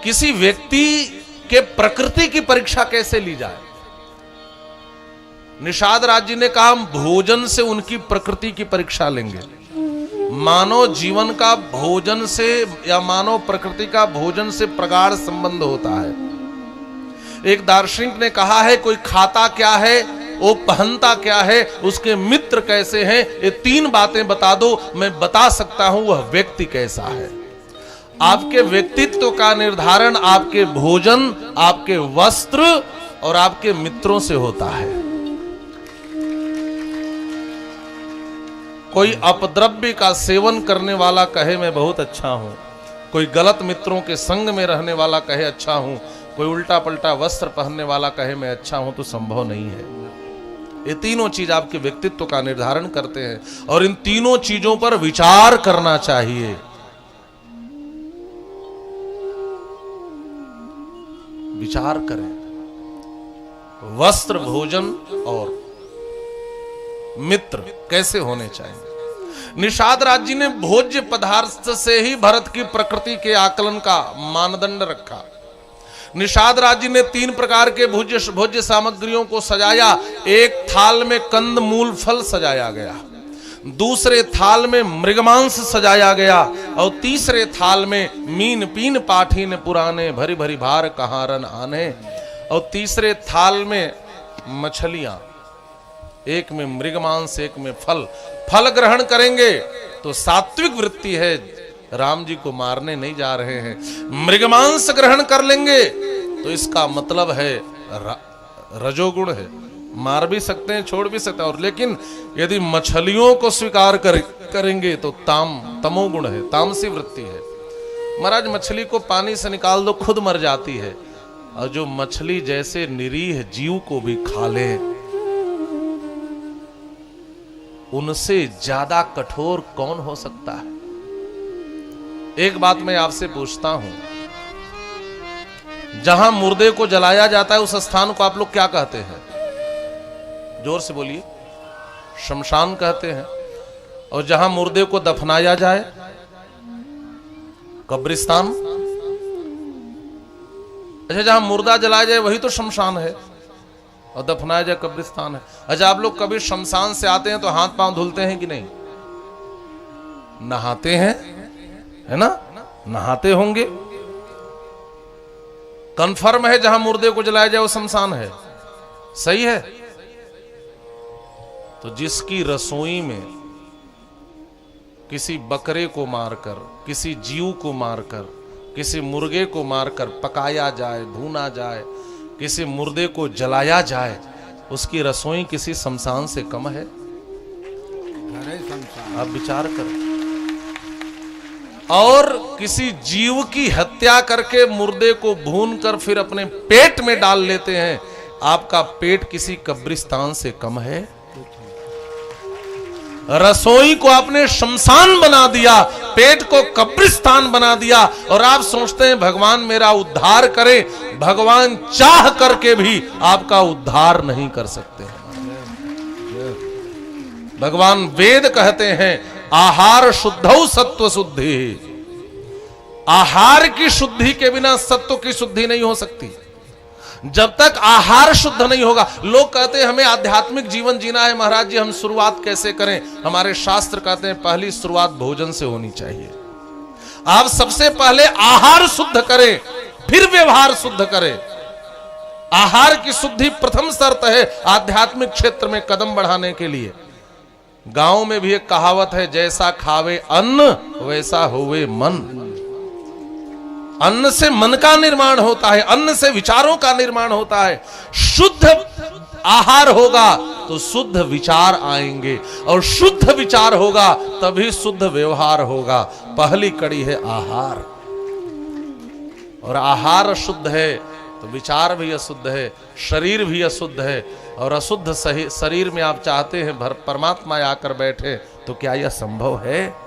किसी व्यक्ति के प्रकृति की परीक्षा कैसे ली जाए। निषाद राज जी ने कहा हम भोजन से उनकी प्रकृति की परीक्षा लेंगे। मानव जीवन का भोजन से या मानव प्रकृति का भोजन से प्रगाढ़ संबंध होता है। एक दार्शनिक ने कहा है कोई खाता क्या है, वो पहनता क्या है, उसके मित्र कैसे हैं, ये 3 बातें बता दो, मैं बता सकता हूं वह व्यक्ति कैसा है। आपके व्यक्तित्व का निर्धारण आपके भोजन, आपके वस्त्र और आपके मित्रों से होता है। कोई अपद्रव्य का सेवन करने वाला कहे मैं बहुत अच्छा हूं, कोई गलत मित्रों के संग में रहने वाला कहे अच्छा हूं, कोई उल्टा पलटा वस्त्र पहनने वाला कहे मैं अच्छा हूं, तो संभव नहीं है। ये तीनों चीज आपके व्यक्तित्व का निर्धारण करते हैं और इन तीनों चीजों पर विचार करना चाहिए। विचार करें। वस्त्र, भोजन और मित्र कैसे होने चाहिए। निषाद राज जी ने भोज्य पदार्थ से ही भरत की प्रकृति के आकलन का मानदंड रखा। निषाद राज जी ने 3 प्रकार के भोज्य सामग्रियों को सजाया। एक थाल में कंद मूल फल सजाया गया, दूसरे थाल में मृगमांस सजाया गया और तीसरे थाल में मीन पीन पाठीन पुराने भरी भरी भार कहारन आने, और तीसरे थाल में मछलियां, एक में मृगमांस एक में फल। फल ग्रहण करेंगे तो सात्विक वृत्ति है, राम जी को मारने नहीं जा रहे हैं। मृगमांस ग्रहण कर लेंगे तो इसका मतलब है रजोगुण है, मार भी सकते हैं छोड़ भी सकते हैं। और लेकिन यदि मछलियों को स्वीकार करेंगे तो तमोगुण है, तामसी वृत्ति है। महाराज मछली को पानी से निकाल दो खुद मर जाती है, और जो मछली जैसे निरीह जीव को भी खा ले उनसे ज्यादा कठोर कौन हो सकता है। एक बात मैं आपसे पूछता हूं, जहां मुर्दे को जलाया जाता है उस स्थान को आप लोग क्या कहते हैं? जोर से बोलिए। शमशान कहते हैं। और जहां मुर्दे को दफनाया जाए कब्रिस्तान। अच्छा, जहां मुर्दा जलाया जाए वही तो शमशान है और दफनाया जाए कब्रिस्तान है। अच्छा, आप लोग कभी शमशान से आते हैं तो हाथ पांव धुलते हैं कि नहीं? नहाते हैं, है ना? नहाते होंगे। कंफर्म है जहां मुर्दे को जलाया जाए वो शमशान है, सही है। तो जिसकी रसोई में किसी बकरे को मारकर, किसी जीव को मारकर, किसी मुर्गे को मारकर पकाया जाए, भूना जाए, किसी मुर्दे को जलाया जाए, उसकी रसोई किसी शमशान से कम है? आप विचार करें। और किसी जीव की हत्या करके मुर्दे को भून कर फिर अपने पेट में डाल लेते हैं, आपका पेट किसी कब्रिस्तान से कम है? रसोई को आपने शमशान बना दिया, पेट को कब्रिस्तान बना दिया, और आप सोचते हैं भगवान मेरा उद्धार करे। भगवान चाह करके भी आपका उद्धार नहीं कर सकते। भगवान वेद कहते हैं आहार शुद्धौ सत्व शुद्धि। आहार की शुद्धि के बिना सत्व की शुद्धि नहीं हो सकती। जब तक आहार शुद्ध नहीं होगा। लोग कहते हैं हमें आध्यात्मिक जीवन जीना है महाराज जी, हम शुरुआत कैसे करें? हमारे शास्त्र कहते हैं पहली शुरुआत भोजन से होनी चाहिए। आप सबसे पहले आहार शुद्ध करें, फिर व्यवहार शुद्ध करें। आहार की शुद्धि प्रथम शर्त है आध्यात्मिक क्षेत्र में कदम बढ़ाने के लिए। गांव में भी एक कहावत है, जैसा खावे अन्न वैसा होवे मन। अन्न से मन का निर्माण होता है, अन्न से विचारों का निर्माण होता है। शुद्ध आहार होगा तो शुद्ध विचार आएंगे, और शुद्ध विचार होगा तभी शुद्ध व्यवहार होगा। पहली कड़ी है आहार, और आहार अशुद्ध है तो विचार भी अशुद्ध है, शरीर भी अशुद्ध है। और अशुद्ध शरीर में आप चाहते हैं परमात्मा आकर बैठे, तो क्या यह संभव है?